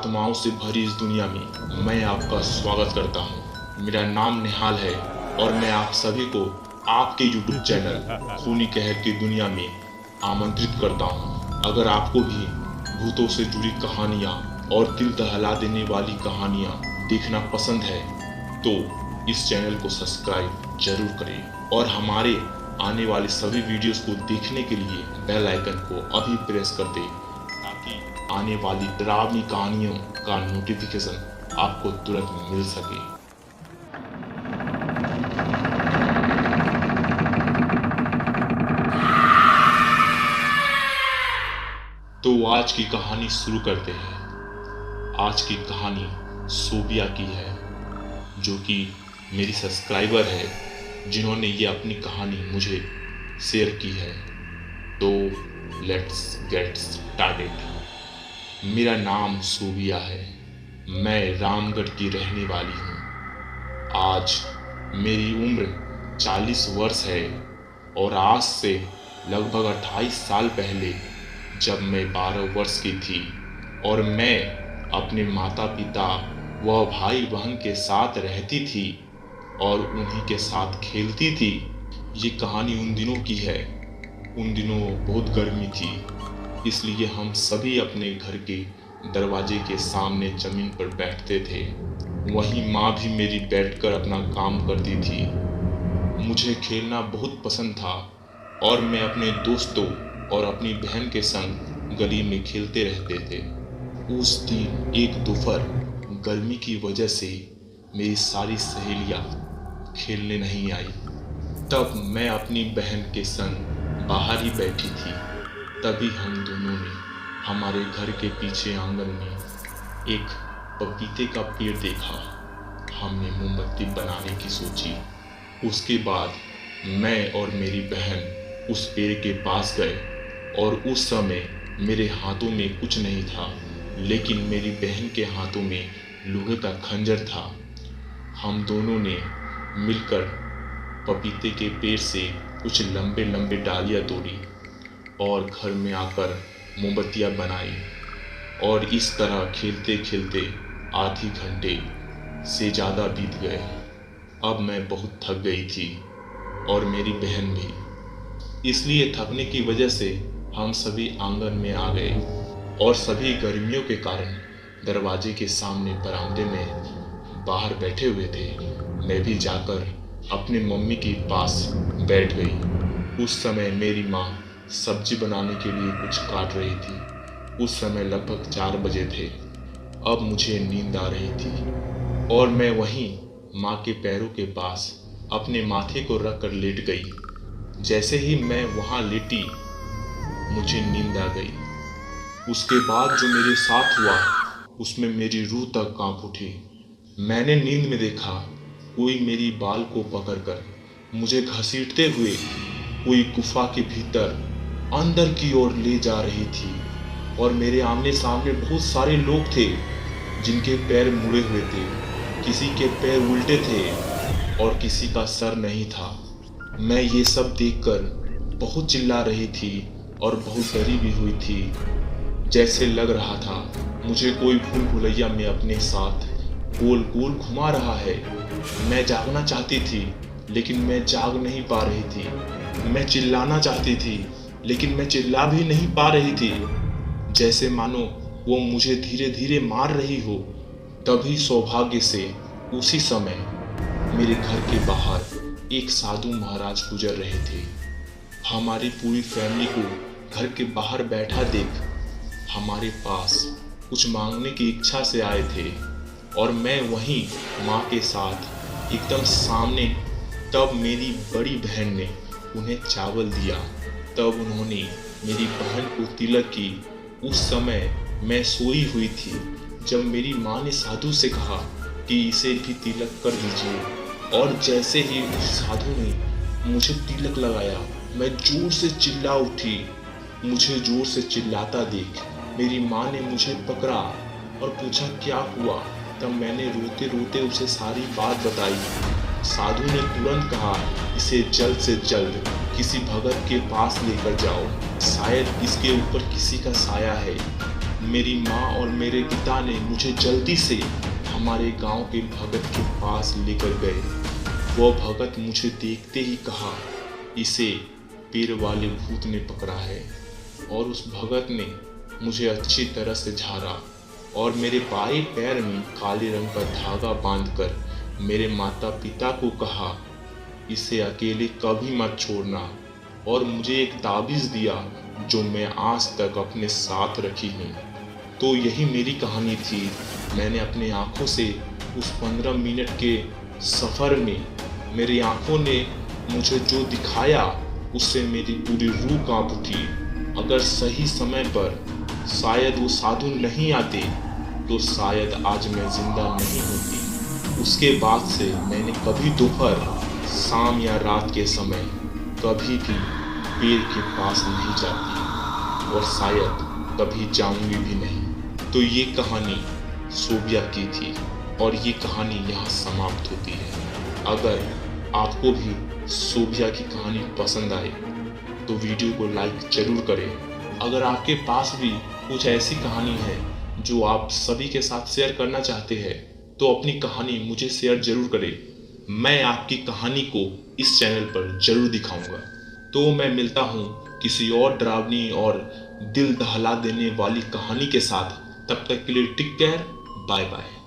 आत्माओं से भरी इस दुनिया में मैं आपका स्वागत करता हूँ। मेरा नाम निहाल है और मैं आप सभी को आपके YouTube चैनल खूनी कहर की दुनिया में आमंत्रित करता हूँ। अगर आपको भी भूतों से जुड़ी कहानियाँ और दिल दहला देने वाली कहानियाँ देखना पसंद है तो इस चैनल को सब्सक्राइब जरूर करें और हमारे आने वाले सभी वीडियोस को देखने के लिए बेल आइकन को अभी प्रेस कर दें ताकि आने वाली डरावनी कहानियों का नोटिफिकेशन आपको तुरंत मिल सके। तो आज की कहानी शुरू करते हैं। आज की कहानी सोबिया की है, जो कि मेरी सब्सक्राइबर है जिन्होंने ये अपनी कहानी मुझे शेयर की है। तो लेट्स गेट स्टार्टेड। मेरा नाम सोबिया है। मैं रामगढ़ की रहने वाली हूँ। आज मेरी उम्र 40 वर्ष है और आज से लगभग 28 साल पहले जब मैं 12 वर्ष की थी और मैं अपने माता पिता व भाई बहन के साथ रहती थी और उन्हीं के साथ खेलती थी। ये कहानी उन दिनों की है। उन दिनों बहुत गर्मी थी, इसलिए हम सभी अपने घर के दरवाजे के सामने जमीन पर बैठते थे। वहीं माँ भी मेरी बैठकर अपना काम करती थी। मुझे खेलना बहुत पसंद था और मैं अपने दोस्तों और अपनी बहन के संग गली में खेलते रहते थे। उस दिन एक दोपहर गर्मी की वजह से मेरी सारी सहेलियां खेलने नहीं आई। तब मैं अपनी बहन के संग बाहर ही बैठी थी। तभी हम दोनों ने हमारे घर के पीछे आंगन में एक पपीते का पेड़ देखा। हमने मोमबत्ती बनाने की सोची। उसके बाद मैं और मेरी बहन उस पेड़ के पास गए और उस समय मेरे हाथों में कुछ नहीं था, लेकिन मेरी बहन के हाथों में लोहे का खंजर था। हम दोनों ने मिलकर पपीते के पेड़ से कुछ लंबे लंबे डालियाँ तोड़ी और घर में आकर मोमबत्तियाँ बनाई और इस तरह खेलते खेलते आधे घंटे से ज़्यादा बीत गए। अब मैं बहुत थक गई थी और मेरी बहन भी। इसलिए थकने की वजह से हम सभी आंगन में आ गए और सभी गर्मियों के कारण दरवाजे के सामने बरामदे में बाहर बैठे हुए थे। मैं भी जाकर अपने मम्मी के पास बैठ गई। उस समय मेरी माँ सब्जी बनाने के लिए कुछ काट रही थी। उस समय लगभग 4 बजे थे। अब मुझे नींद आ रही थी और मैं वहीं माँ के पैरों के पास अपने माथे को रख कर लेट गई। जैसे ही मैं वहाँ लेटी मुझे नींद आ गई। उसके बाद जो मेरे साथ हुआ उसमें मेरी रूह तक कांप उठी। मैंने नींद में देखा कोई मेरी बाल को पकड़कर मुझे घसीटते हुए कोई गुफा के भीतर अंदर की ओर ले जा रही थी और मेरे आमने सामने बहुत सारे लोग थे जिनके पैर मुड़े हुए थे। किसी के पैर उल्टे थे और किसी का सर नहीं था। मैं ये सब देखकर बहुत चिल्ला रही थी और बहुत डरी भी हुई थी। जैसे लग रहा था मुझे कोई भूल भुलैया में अपने साथ गोल गोल घुमा रहा है। मैं जागना चाहती थी लेकिन मैं जाग नहीं पा रही थी। मैं चिल्लाना चाहती थी लेकिन मैं चिल्ला भी नहीं पा रही थी। जैसे मानो वो मुझे धीरे धीरे मार रही हो। तभी सौभाग्य से उसी समय मेरे घर के बाहर एक साधु महाराज गुजर रहे थे। हमारी पूरी फैमिली को घर के बाहर बैठा देख हमारे पास कुछ मांगने की इच्छा से आए थे और मैं वहीं माँ के साथ एकदम सामने। तब मेरी बड़ी बहन ने उन्हें चावल दिया। तब उन्होंने मेरी बहन को तिलक की। उस समय मैं सोई हुई थी जब मेरी माँ ने साधु से कहा कि इसे भी तिलक कर दीजिए और जैसे ही उस साधु ने मुझे तिलक लगाया मैं जोर से चिल्ला उठी। मुझे जोर से चिल्लाता देख मेरी माँ ने मुझे पकड़ा और पूछा क्या हुआ। तब मैंने रोते रोते उसे सारी बात बताई। साधु ने तुरंत कहा इसे जल्द से जल्द किसी भगत के पास लेकर जाओ, शायद इसके ऊपर किसी का साया है। मेरी माँ और मेरे पिता ने मुझे जल्दी से हमारे गांव के भगत के पास लेकर गए। वो भगत मुझे देखते ही कहा, इसे पैर वाले भूत ने पकड़ा है। और उस भगत ने मुझे अच्छी तरह से झाड़ा और मेरे बाएं पैर में काले रंग का धागा बांधकर मेरे माता पिता को कहा, इसे अकेले कभी मत छोड़ना। और मुझे एक ताबीज दिया जो मैं आज तक अपने साथ रखी हूँ। तो यही मेरी कहानी थी। मैंने अपनी आंखों से उस 15 मिनट के सफ़र में मेरी आंखों ने मुझे जो दिखाया उससे मेरी पूरी रूह कांप उठी। अगर सही समय पर शायद वो साधु नहीं आते तो शायद आज मैं जिंदा नहीं होती। उसके बाद से मैंने कभी दोपहर, शाम या रात के समय कभी भी पेड़ के पास नहीं जाती और शायद कभी जाऊंगी भी नहीं। तो ये कहानी सोबिया की थी और ये कहानी यहाँ समाप्त होती है। अगर आपको भी सोबिया की कहानी पसंद आए तो वीडियो को लाइक जरूर करें। अगर आपके पास भी कुछ ऐसी कहानी है जो आप सभी के साथ शेयर करना चाहते हैं तो अपनी कहानी मुझे शेयर जरूर करें। मैं आपकी कहानी को इस चैनल पर जरूर दिखाऊंगा। तो मैं मिलता हूँ किसी और डरावनी और दिल दहला देने वाली कहानी के साथ। तब तक के लिए टेक केयर, बाय बाय।